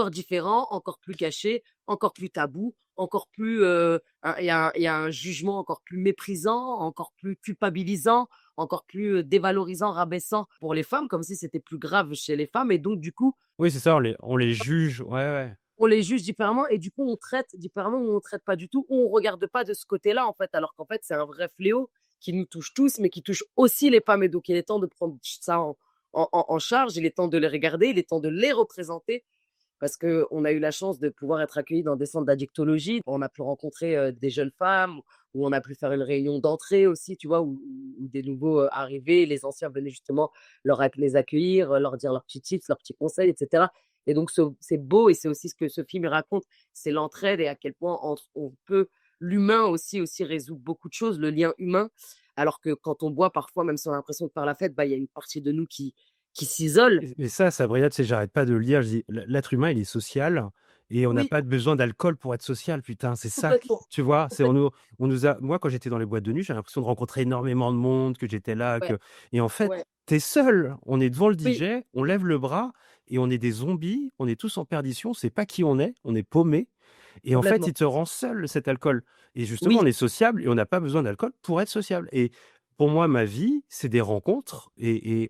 différent, encore plus caché, encore plus tabou, encore plus, il y a un jugement encore plus méprisant, encore plus culpabilisant, encore plus, dévalorisant, rabaissant pour les femmes, comme si c'était plus grave chez les femmes, et donc du coup, Oui, c'est ça, on les juge. Ouais, ouais. on les juge différemment, et du coup, on traite différemment, ou on traite pas du tout, ou on regarde pas de ce côté-là, en fait, alors qu'en fait, c'est un vrai fléau qui nous touche tous, mais qui touche aussi les femmes. Et donc, il est temps de prendre ça en charge, il est temps de les regarder, il est temps de les représenter, parce qu'on a eu la chance de pouvoir être accueillis dans des centres d'addictologie. On a pu rencontrer des jeunes femmes, où on a pu faire une réunion d'entrée aussi, tu vois, où des nouveaux arrivaient, les anciens venaient justement les accueillir, leur dire leurs petits tips, leurs petits conseils, etc. Et donc, c'est beau, et c'est aussi ce que ce film raconte, c'est l'entraide, et à quel point l'humain aussi résout beaucoup de choses, le lien humain. Alors que quand on boit, parfois, même si on a l'impression de faire la fête, bah, il y a une partie de nous qui s'isole. Mais ça, Sabrina, tu sais, j'arrête pas de le lire. Je dis, l'être humain, il est social et on n'a Oui, pas besoin d'alcool pour être social. Putain, c'est ça, complètement. tu vois. C'est Complètement. on nous a. Moi, quand j'étais dans les boîtes de nuit, j'ai l'impression de rencontrer énormément de monde, que j'étais là, Ouais, et en fait, ouais. t'es seul. On est devant le Oui, DJ, on lève le bras et on est des zombies. On est tous en perdition. On sait pas qui on est paumé. Et en fait, complètement. il te rend seul cet alcool. Et justement, Oui, on est sociable et on n'a pas besoin d'alcool pour être sociable. Et pour moi, ma vie, c'est des rencontres. Et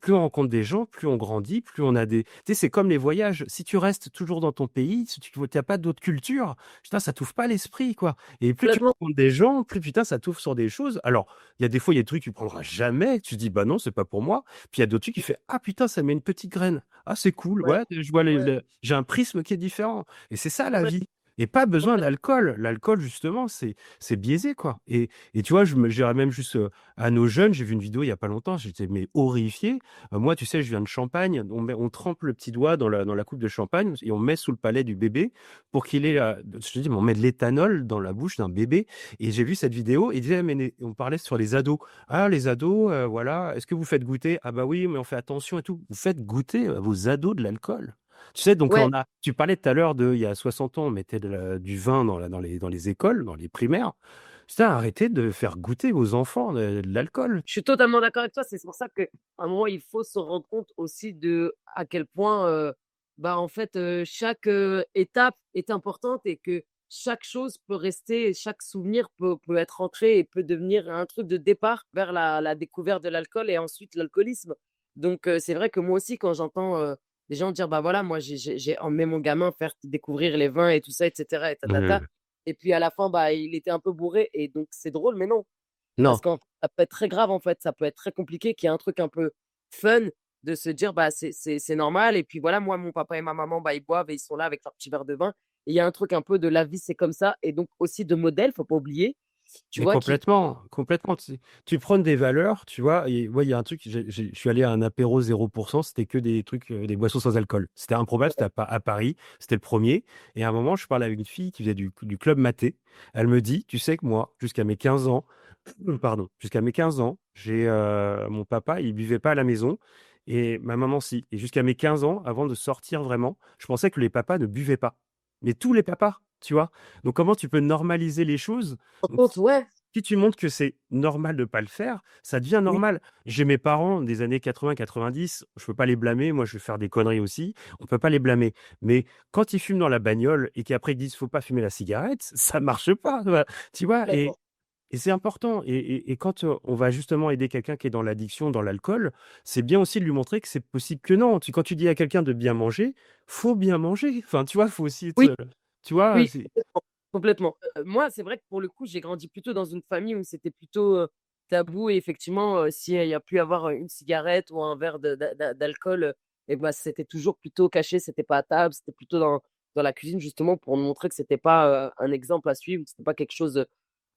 plus on rencontre des gens, plus on grandit, plus on a des. Tu sais, c'est comme les voyages. Si tu restes toujours dans ton pays, si tu n'as pas d'autres cultures, putain, ça t'ouvre pas l'esprit, quoi. Et plus tu complètement. rencontres des gens, plus putain, ça t'ouvre sur des choses. Alors, il y a des fois, il y a des trucs que tu prendras jamais. Tu te dis, bah non, c'est pas pour moi. Puis il y a d'autres trucs qui font, ah putain, ça met une petite graine. Ah, c'est cool. Ouais, Ouais, je vois ouais, j'ai un prisme qui est différent. Et c'est ça la vie. complètement, Et pas besoin complètement. d'alcool. L'alcool, justement, c'est biaisé, quoi. Et tu vois, j'irais même juste à nos jeunes. J'ai vu une vidéo il y a pas longtemps. J'étais mais horrifié. Moi, tu sais, je viens de Champagne. On trempe le petit doigt dans la coupe de champagne et on met sous le palais du bébé pour qu'il ait, je te dis, mais on met de l'éthanol dans la bouche d'un bébé. Et j'ai vu cette vidéo et il disait, on parlait sur les ados. Ah, les ados, voilà. Est-ce que vous faites goûter? Ah bah oui, mais on fait attention et tout. Vous faites goûter à vos ados de l'alcool. Tu sais, donc Ouais, tu parlais tout à l'heure il y a 60 ans, on mettait du vin dans les écoles, dans les primaires. Putain, arrêtez de faire goûter vos enfants de l'alcool. je suis totalement d'accord avec toi. C'est pour ça qu'à un moment, il faut se rendre compte aussi de à quel point, bah, en fait, chaque étape est importante, et que chaque chose peut rester, et chaque souvenir peut être ancré et peut devenir un truc de départ vers la découverte de l'alcool, et ensuite l'alcoolisme. Donc, c'est vrai que moi aussi, quand j'entends des gens dire, bah voilà, moi, j'ai emmené mon gamin faire découvrir les vins et tout ça, etc. Et tatata. Mmh. Et puis à la fin, bah, il était un peu bourré, et donc c'est drôle, mais non. Parce Non, que ça peut être très grave, en fait, ça peut être très compliqué, qu'il y ait un truc un peu fun, de se dire: «Bah, c'est normal», et puis voilà, moi, mon papa et ma maman, bah, ils boivent et ils sont là avec leur petit verre de vin, et il y a un truc un peu de la vie, c'est comme ça, et donc aussi de modèle, faut pas oublier, tu mais vois? Qui complètement, complètement. Tu prônes des valeurs, tu vois. Et ouais, il y a un truc, je suis allé à un apéro 0%, c'était que des trucs, des boissons sans alcool. C'était improbable, c'était à Paris, c'était le premier. Et à un moment, je parlais avec une fille qui faisait du club maté. Elle me dit, tu sais que moi, jusqu'à mes 15 ans, pardon, jusqu'à mes 15 ans, mon papa, il buvait pas à la maison et ma maman si. Et jusqu'à mes 15 ans, avant de sortir vraiment, je pensais que les papas ne buvaient pas. Mais tous les papas, tu vois. Donc comment tu peux normaliser les choses? se rend Donc, compte, ouais, si tu montres que c'est normal de pas le faire, ça devient oui, normal. J'ai mes parents des années 80-90, je peux pas les blâmer, moi je vais faire des conneries aussi, on peut pas les blâmer. Mais quand ils fument dans la bagnole et qu'après ils disent faut pas fumer la cigarette, ça marche pas, voilà. Tu vois? complètement. Et c'est important. Et quand on va justement aider quelqu'un qui est dans l'addiction, dans l'alcool, c'est bien aussi de lui montrer que c'est possible que non. Quand tu dis à quelqu'un de bien manger, faut bien manger. Enfin, tu vois, faut aussi être, Oui, tu vois, oui, complètement, complètement. Moi, c'est vrai que pour le coup, j'ai grandi plutôt dans une famille où c'était plutôt, tabou, et effectivement, s'il y a pu avoir, une cigarette ou un verre d'alcool, et bah, c'était toujours plutôt caché, c'était pas à table, c'était plutôt dans la cuisine, justement pour montrer que c'était pas, un exemple à suivre, que c'était pas quelque chose,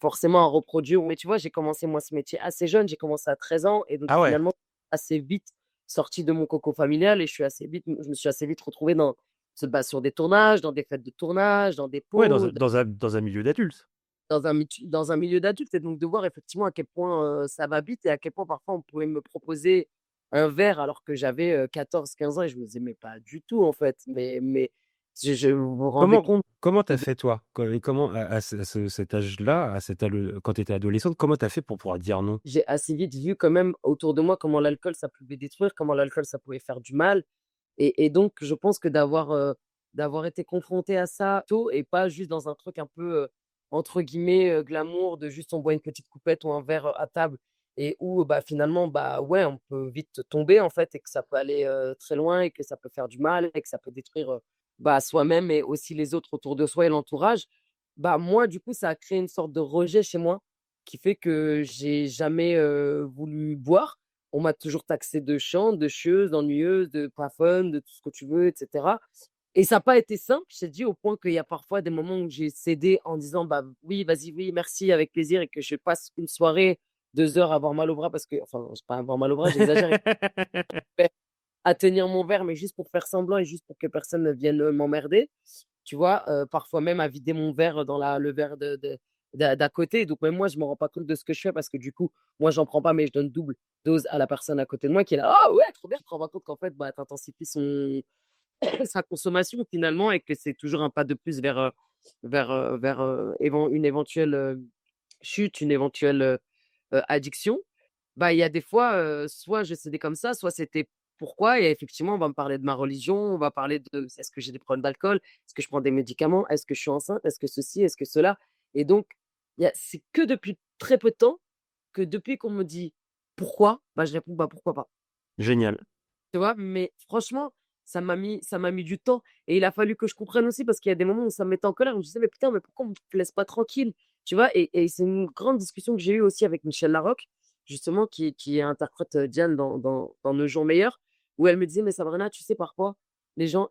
forcément à reproduire. Mais tu vois, j'ai commencé moi ce métier assez jeune, j'ai commencé à 13 ans et donc Ah ouais. finalement assez vite sorti de mon coco familial et je me suis assez vite retrouvé sur des tournages, dans des fêtes de tournage, dans des Ouais, pots, dans un milieu d'adultes. dans un milieu d'adultes et donc de voir effectivement à quel point ça va vite et à quel point parfois on pouvait me proposer un verre alors que j'avais 14-15 ans et je me disais mais pas du tout en fait. Mais je me rendais Comment compte comment que t'as fait toi? Et comment cet âge-là, quand tu étais adolescente, comment t'as fait pour pouvoir dire non? j'ai assez vite vu quand même autour de moi comment l'alcool ça pouvait détruire, comment l'alcool ça pouvait faire du mal. Et donc, je pense que d'avoir été confronté à ça tôt et pas juste dans un truc un peu, entre guillemets, «glamour» de juste on boit une petite coupette ou un verre, à table et où, bah, finalement, bah, ouais, on peut vite tomber, en fait et que ça peut aller, très loin et que ça peut faire du mal et que ça peut détruire, bah, soi-même et aussi les autres autour de soi et l'entourage. Bah, moi, du coup, ça a créé une sorte de rejet chez moi qui fait que j'ai jamais, voulu boire. On m'a toujours taxée de chiante, de chieuse, d'ennuyeuse, de pas fun, de tout ce que tu veux, et cetera et ça a pas été simple, je t'ai dit, au point qu'il y a parfois des moments où j'ai cédé en disant: «Bah, oui, vas-y, oui, merci, avec plaisir» et que je passe une soirée, 2 heures à avoir mal au bras parce que enfin, c'est pas avoir mal au bras, j'exagère, à tenir mon verre, mais juste pour faire semblant et juste pour que personne ne vienne, m'emmerder. Tu vois? Parfois même à vider mon verre dans le verre d'à côté. Donc même moi, je me rends pas compte de ce que je fais parce que du coup, moi, j'en prends pas, mais je donne double dose à la personne à côté de moi qui est là: «Ah ouais, trop bien!» Tu te rends pas compte qu'en fait, bah, tu intensifies sa consommation finalement et que c'est toujours un pas de plus vers une éventuelle, chute, une éventuelle, addiction. Bah, il y a des fois, soit je cédais comme ça, soit c'était pourquoi et effectivement, on va me parler de ma religion, on va parler de est-ce que j'ai des problèmes d'alcool? Est-ce que je prends des médicaments? Est-ce que je suis enceinte? Est-ce que ceci? Est-ce que cela? Et donc, c'est que depuis très peu de temps que depuis qu'on me dit: «Pourquoi?» bah, je réponds: «Bah, pourquoi pas?» Génial. Tu vois? Mais franchement, ça m'a mis du temps et il a fallu que je comprenne aussi parce qu'il y a des moments où ça me mettait en colère. Je me disais: «Mais putain, mais pourquoi on me laisse pas tranquille?» Tu vois? Et c'est une grande discussion que j'ai eue aussi avec Michel Larocque, justement, qui interprète, Diane dans Nos jours meilleurs, où elle me disait: «Mais Sabrina, tu sais, parfois, les gens»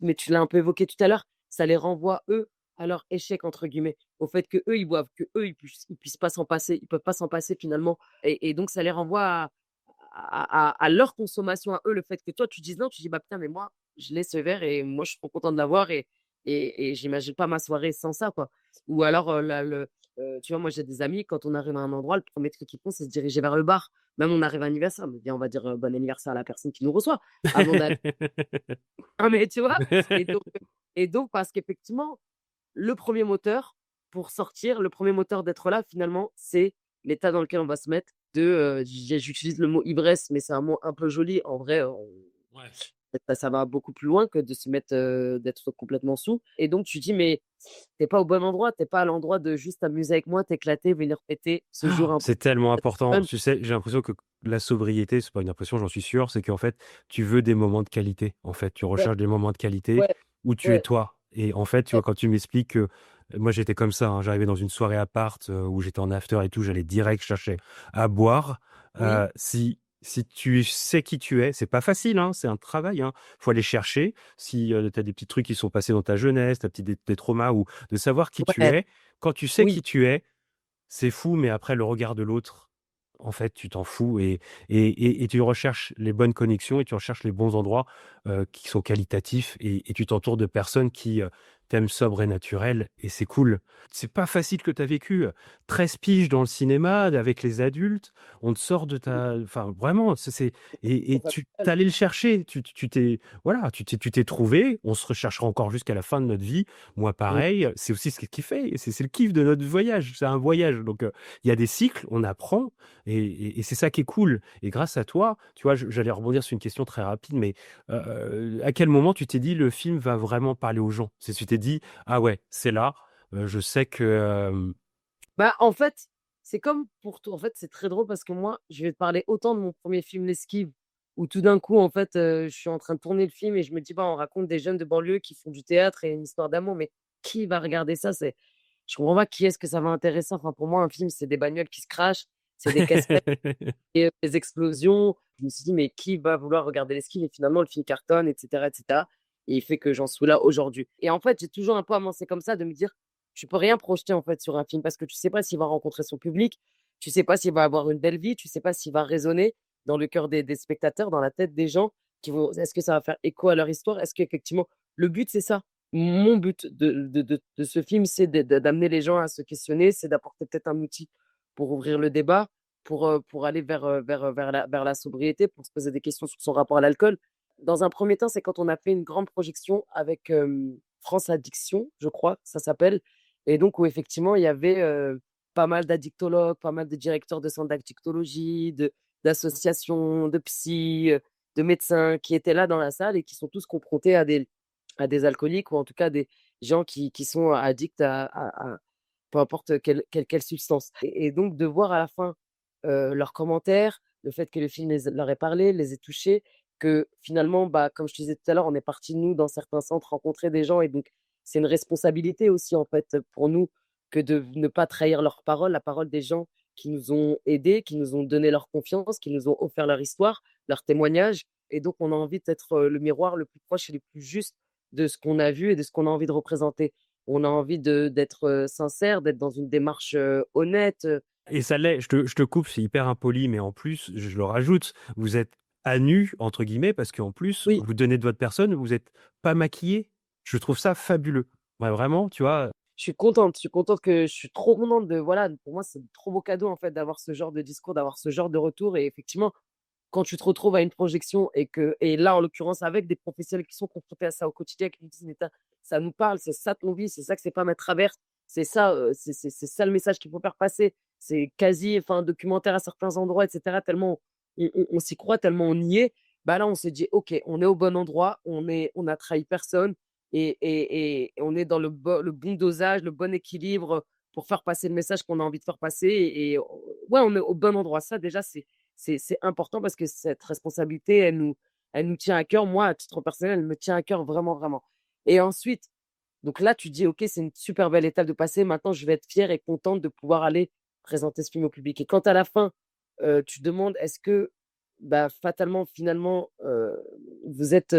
mais tu l'as un peu évoqué tout à l'heure, ça les renvoie, eux, à leur «échec» entre guillemets, au fait qu'eux, ils boivent, qu'eux, ils puissent pas s'en passer, ils peuvent pas s'en passer finalement et donc ça les renvoie à leur consommation à eux, le fait que toi tu dises non, tu dis: «Bah, putain, mais moi, je l'ai ce verre et moi je suis trop content de l'avoir et j'imagine pas ma soirée sans ça, quoi». Ou alors, tu vois, moi j'ai des amis, quand on arrive à un endroit, le premier truc qu'ils font, c'est se diriger vers le bar. Même on arrive à un anniversaire, mais bien on va dire, bon anniversaire à la personne qui nous reçoit, avant d'aller non mais tu vois? Et donc parce qu'effectivement, le premier moteur pour sortir, le premier moteur d'être là finalement, c'est l'état dans lequel on va se mettre j'utilise le mot ivresse, mais c'est un mot un peu joli. En vrai, Ouais. ça va beaucoup plus loin que de se mettre, d'être complètement saoul et donc tu dis: «Mais tu es pas au bon endroit, tu es pas à l'endroit de juste t'amuser avec moi, t'éclater, venir fêter ce jour un peu C'est tellement important. fun». Tu sais, j'ai l'impression que la sobriété, c'est pas une impression, j'en suis sûr, c'est qu'en fait, tu veux des moments de qualité. En fait, tu Ouais, recherches des moments de qualité ouais, où tu es ouais, toi. Et en fait, tu vois, ouais. quand tu m'expliques que moi, j'étais comme ça, hein, j'arrivais dans une soirée appart où j'étais en after et tout, j'allais direct chercher à boire. Oui, Si tu sais qui tu es, c'est pas facile, hein, c'est un travail. Hein. Faut aller chercher. Si tu as des petits trucs qui sont passés dans ta jeunesse, des traumas ou de savoir qui tu ouais, es. Quand tu sais oui. qui tu es, c'est fou, mais après le regard de l'autre, en fait, tu t'en fous et tu recherches les bonnes connexions et tu recherches les bons endroits, qui sont qualitatifs et tu t'entoures de personnes qui, t'aiment sobre et naturel et c'est cool. C'est pas facile que tu as vécu, 13 piges dans le cinéma avec les adultes, on te sort de ta enfin vraiment, c'est et tu tu allé le chercher, tu t'es voilà, tu t'es trouvé, on se recherchera encore jusqu'à la fin de notre vie. Moi Mmh. pareil, c'est aussi ce qui fait, c'est le kiff de notre voyage, c'est un voyage donc il y a des cycles, on apprend et c'est ça qui est cool et grâce à toi, tu vois, j'allais rebondir sur une question très rapide mais à quel moment tu t'es dit: «Le film va vraiment parler aux gens»? C'est tu t'es dit: «Ah ouais, c'est là, je sais que, Bah, en fait, c'est comme pour tout. En fait, c'est très drôle parce que moi, je vais te parler autant de mon premier film L'Esquive, où tout d'un coup, en fait, je suis en train de tourner le film et je me dis: «Bah, on raconte des jeunes de banlieue qui font du théâtre et une histoire d'amour», mais qui va regarder ça? Je comprends pas qui est-ce que ça va intéresser. Enfin, pour moi, un film, c'est des bagnoles qui se crachent, c'est des casse-têtes et des explosions. Je me suis dit: «Mais qui va vouloir regarder L'Esquive?» Et finalement, le film cartonne et cetera et cetera et il fait que j'en suis là aujourd'hui et en fait, j'ai toujours un peu avancé comme ça de me dire tu peux rien projeter en fait sur un film parce que tu sais pas s'il va rencontrer son public, tu sais pas s'il va avoir une belle vie, tu sais pas s'il va résonner dans le cœur des spectateurs, dans la tête des gens qui vont. Est-ce que ça va faire écho à leur histoire? Est-ce qu'effectivement, le but c'est ça. Mon but de ce film, c'est d'amener les gens à se questionner, c'est d'apporter peut-être un outil pour ouvrir le débat, pour aller vers la sobriété, pour se poser des questions sur son rapport à l'alcool. Dans un premier temps, c'est quand on a fait une grande projection avec France Addiction, je crois, ça s'appelle. Et donc, où effectivement, il y avait pas mal d'addictologues, pas mal de directeurs de centres d'addictologie, d'associations, de psy, de médecins qui étaient là dans la salle et qui sont tous confrontés à des alcooliques ou en tout cas des gens qui sont addicts à peu importe quelle substance. Et donc, de voir à la fin leurs commentaires, le fait que le film leur ait parlé, les ait touchés, que finalement, bah, comme je te disais tout à l'heure, on est parti, nous, dans certains centres, rencontrer des gens. Et donc, c'est une responsabilité aussi, en fait, pour nous, que de ne pas trahir leur parole, la parole des gens qui nous ont aidés, qui nous ont donné leur confiance, qui nous ont offert leur histoire, leur témoignage. Et donc, on a envie d'être le miroir le plus proche et le plus juste de ce qu'on a vu et de ce qu'on a envie de représenter. On a envie d'être sincère, d'être dans une démarche honnête. Et ça l'est, je te coupe, c'est hyper impoli, mais en plus, je le rajoute, vous êtes à nu, entre guillemets, parce qu'en plus, Oui, vous donnez de votre personne, vous n'êtes pas maquillé. Je trouve ça fabuleux. Ouais, vraiment, tu vois. je suis contente je suis trop contente de, voilà, pour moi, c'est un trop beau cadeau, en fait, d'avoir ce genre de discours, d'avoir ce genre de retour. Et effectivement, quand tu te retrouves à une projection et là, en l'occurrence, avec des professionnels qui sont confrontés à ça au quotidien, qui nous disent, mais ça nous parle, c'est ça ton vie, c'est ça que c'est pas ma traverse, c'est ça, c'est ça le message qu'il faut faire passer. C'est quasi, enfin, documentaire à certains endroits, etc. Tellement on s'y croit, tellement on y est. Bah là, on s'est dit, OK, on est au bon endroit, on a trahi personne et on est dans le bon dosage, le bon équilibre pour faire passer le message qu'on a envie de faire passer. Ouais, on est au bon endroit. Ça, déjà, c'est important parce que cette responsabilité, elle nous tient à cœur. Moi, à titre personnel, elle me tient à cœur vraiment, vraiment. Et ensuite, donc là, tu dis, OK, c'est une super belle étape de passer. Maintenant, je vais être fière et contente de pouvoir aller présenter ce film au public. Et quand à la fin, tu demandes, est-ce que, bah, fatalement, finalement, vous êtes,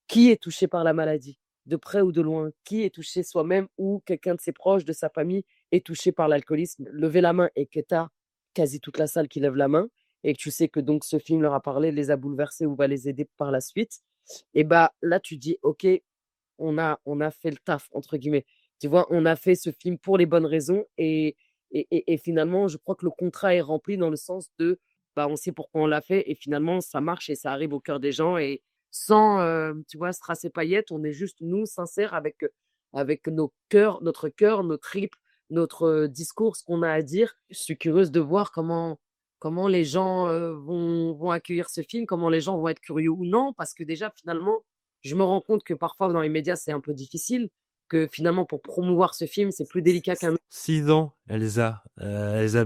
qui est touché par la maladie, de près ou de loin? Qui est touché soi-même ou quelqu'un de ses proches, de sa famille est touché par l'alcoolisme? Levez la main et que tu as quasi toute la salle qui lève la main et que tu sais que donc ce film leur a parlé, les a bouleversés ou va les aider par la suite. Et bah là, tu dis, OK, on a fait le taf, entre guillemets. Tu vois, on a fait ce film pour les bonnes raisons et finalement, je crois que le contrat est rempli dans le sens de, bah, on sait pourquoi on l'a fait et finalement, ça marche et ça arrive au cœur des gens et sans, tu vois, strass et paillettes, on est juste nous, sincères avec notre cœur, nos tripes, notre discours, ce qu'on a à dire. Je suis curieuse de voir comment les gens vont accueillir ce film, comment les gens vont être curieux ou non, parce que déjà, finalement, je me rends compte que parfois dans les médias, c'est un peu difficile, que finalement pour promouvoir ce film, c'est plus délicat qu'un autre. 6 ans, Elsa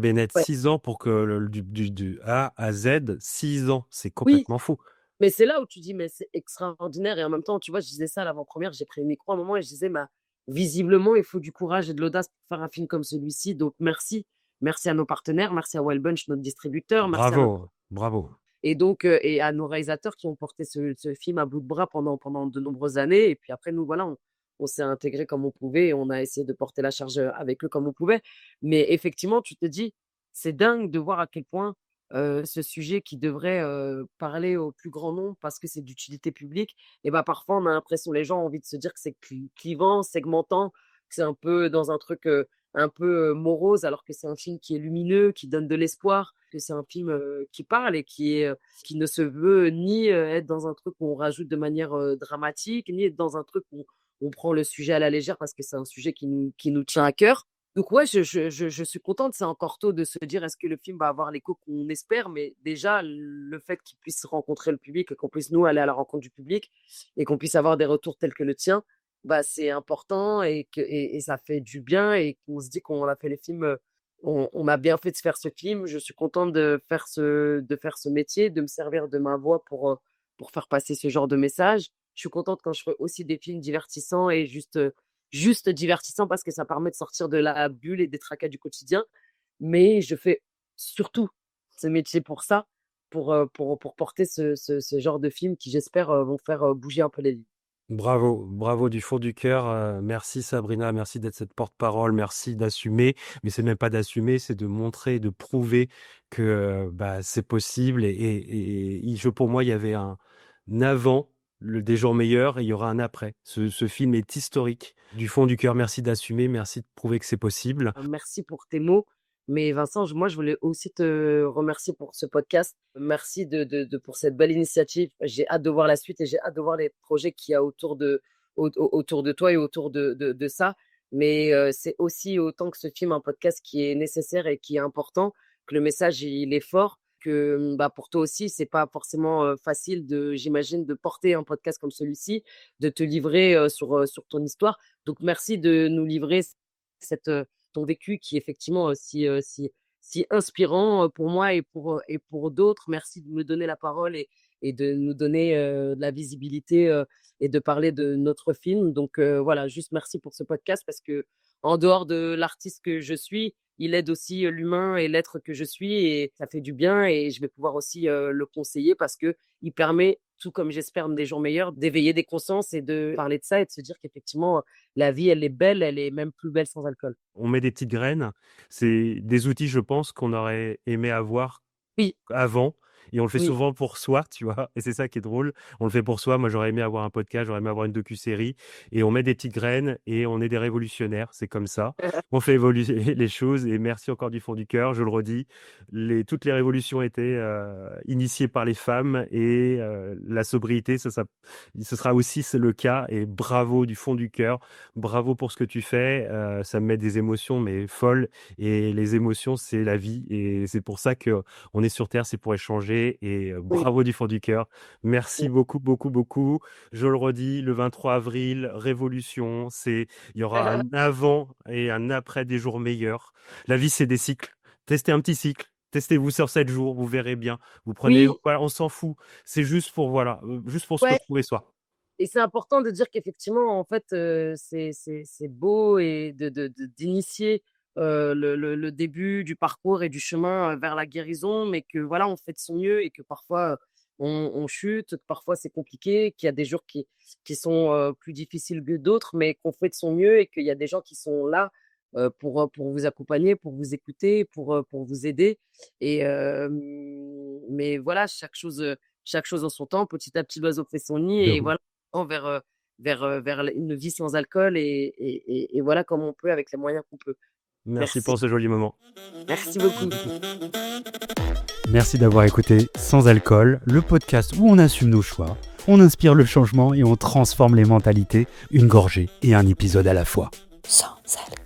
Bennett, Ouais. 6 ans pour que du A à Z, 6 ans, c'est Oui, complètement fou. mais c'est là où tu dis: «Mais c'est extraordinaire» et en même temps, tu vois, je disais ça à l'avant-première, j'ai pris le micro à un moment et je disais: «Bah, visiblement, il faut du courage et de l'audace pour faire un film comme celui-ci, donc merci. Merci à nos partenaires, merci à Wellbunch, notre distributeur, merci à notre Bravo, bravo. et donc et à nos réalisateurs qui ont porté ce film à bout de bras pendant de nombreuses années et puis après nous voilà, on s'est intégrés comme on pouvait et on a essayé de porter la charge, avec eux comme on pouvait. Mais effectivement, tu te dis: «C'est dingue de voir à quel point, ce sujet qui devrait, parler au plus grand nombre parce que c'est d'utilité publique et bah, parfois on a l'impression les gens ont envie de se dire que c'est clivant, segmentant, que c'est un peu dans un truc, un peu, morose alors que c'est un film qui est lumineux, qui donne de l'espoir, que c'est un film, qui parle et qui ne se veut ni, être dans un truc où on rajoute de manière, dramatique, ni être dans un truc où on prend le sujet à la légère parce que c'est un sujet qui nous tient à cœur. Donc ouais, je suis contente, c'est encore tôt de se dire: «Est-ce que le film va avoir l'écho qu'on espère?» mais déjà le fait qu'il puisse rencontrer le public et qu'on puisse nous aller à la rencontre du public et qu'on puisse avoir des retours tels que le tien, bah, c'est important et ça fait du bien et qu'on se dit qu'on a fait les films, on a bien fait de faire ce film. Je suis contente de faire ce métier, de me servir de ma voix pour faire passer ce genre de message. Je suis contente quand je fais aussi des films divertissants et juste divertissants parce que ça permet de sortir de la bulle et des tracas du quotidien. Mais je fais surtout ce métier pour ça, pour porter ce genre de films qui j'espère, vont faire, bouger un peu les lignes. Bravo, bravo du fond du cœur. Merci Sabrina, merci d'être cette porte-parole, merci d'assumer. Mais c'est même pas d'assumer, c'est de montrer, de prouver que bah, c'est possible. Pour moi, il y avait un avant des jours meilleurs et il y aura un après. Ce film est historique. Du fond du cœur, merci d'assumer, merci de prouver que c'est possible. Merci pour tes mots. Mais Vincent, moi, je voulais aussi te remercier pour ce podcast. Merci pour cette belle initiative. J'ai hâte de voir la suite et j'ai hâte de voir les projets qu'il y a autour de toi et autour de ça. Mais c'est aussi autant que ce film, un podcast qui est nécessaire et qui est important, que le message, il est fort, que bah, pour toi aussi, c'est pas forcément facile j'imagine, de porter un podcast comme celui-ci, de te livrer sur ton histoire. Donc, merci de nous livrer cette, ton vécu qui est effectivement si inspirant pour moi et pour d'autres. Merci de me donner la parole et de nous donner de la visibilité et de parler de notre film. Donc voilà, juste merci pour ce podcast parce que en dehors de l'artiste que je suis, il aide aussi l'humain et l'être que je suis et ça fait du bien et je vais pouvoir aussi le conseiller parce que il permet, tout comme j'espère des jours meilleurs, d'éveiller des consciences et de parler de ça et de se dire qu'effectivement la vie elle est belle, elle est même plus belle sans alcool. On met des petites graines. C'est des outils, je pense, qu'on aurait aimé avoir Oui, avant et on le fait oui. souvent pour soi, tu vois? Et c'est ça qui est drôle. On le fait pour soi. Moi, j'aurais aimé avoir un podcast, j'aurais aimé avoir une docu-série et on met des petites graines et on est des révolutionnaires. C'est comme ça. On fait évoluer les choses et merci encore du fond du cœur. Je le redis, toutes les révolutions étaient initiées par les femmes et la sobriété, ce sera aussi c'est le cas et bravo du fond du cœur. Bravo pour ce que tu fais. Ça me met des émotions, mais folles. Et les émotions, c'est la vie. Et c'est pour ça que on est sur Terre, c'est pour échanger. Et Oui. bravo du fond du cœur. Merci Mmh. beaucoup, beaucoup, beaucoup. Je le redis, le 23 avril, Révolution, il y aura un avant et un après des jours meilleurs. La vie, c'est des cycles. Testez un petit cycle. Testez-vous sur 7 jours, vous verrez bien. Vous prenez, Oui, voilà, on s'en fout. C'est juste pour, voilà, juste pour se ouais retrouver soi. et c'est important de dire qu'effectivement, en fait, c'est beau et d'initier, le début du parcours et du chemin, vers la guérison, mais que voilà, on fait de son mieux et que parfois, on chute, que parfois c'est compliqué, qu'il y a des jours qui sont, plus difficiles que d'autres, mais qu'on fait de son mieux et qu'il y a des gens qui sont là, pour vous accompagner, pour vous écouter, pour vous aider et mais voilà, chaque chose en son temps. Petit à petit, l'oiseau fait son nid De et roue. voilà, vers une vie sans alcool et voilà comme on peut avec les moyens qu'on peut. Merci Merci, pour ce joli moment. merci beaucoup. Merci d'avoir écouté Sans Alcool, le podcast où on assume nos choix, on inspire le changement et on transforme les mentalités, une gorgée et un épisode à la fois. Sans alcool.